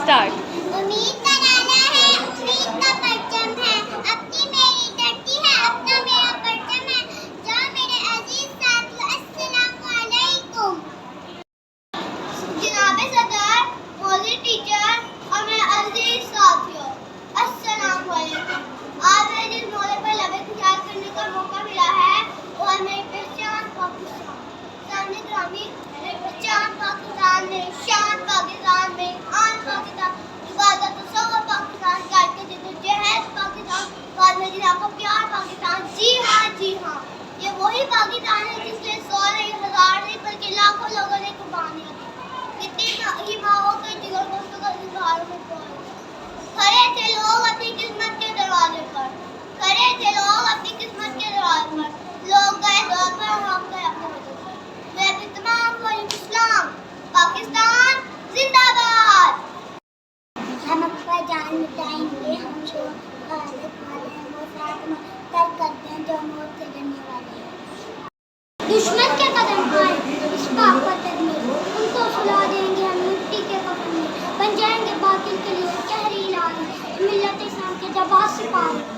Start. امید کا نعرہ ہے، امید کا پرچم ہے، اپنی میری دھرتی ہے، اپنا میرا پرچم ہے، جہاں میرے عزیز ساتھیو السلام علیکم۔ جناب صدر، مولوی ٹیچر اور میرے عزیز ساتھیو السلام علیکم۔ آج مجھے جس موضوع پر لبِ خطاب کرنے کا موقع ملا ہے وہ ہے میری پہچان پاکستان۔ سامنے گرامی، میری پہچان پاکستان، میری شان پاکستان، میری آن پاکستان، عبادت و تصور پاکستان، قائد کے جدوجہد پاکستان، بعد میں جناب کا پیار پاکستان۔ جی ہاں، یہ وہی پاکستان ہے جس لیے 100 نہیں، 1000 نہیں بلکہ لاکھوں لوگوں نے قربانیاں دی۔ کتنی ہی ماؤں کے جگر گوشتوں کا اظہار میں کھڑے تھے لوگ اپنی قسمت کے دروازے پر، کھڑے تھے لوگ اپنی قسمت کے دروازے پر، لوگ گئے دور پر اور ہم گئے اپنے وطن پر۔ میں اپنے تمام بھائیوں کو اسلام، پاکستان زندہ باد۔ ہم اپنا جان مٹائیں گے، ہم جو غالب والے ہیں وہ ساتھ میں تر کرتے ہیں جو موت سے ڈرنے والے ہیں۔ دشمن کے قدم آئے اس پاک وطن میں، ان کو سلا دیں گے ہم مٹی کے کفن میں، بن جائیں گے باطل کے لیے قہری الہی، ملت اسلام کے جبار سپاہی۔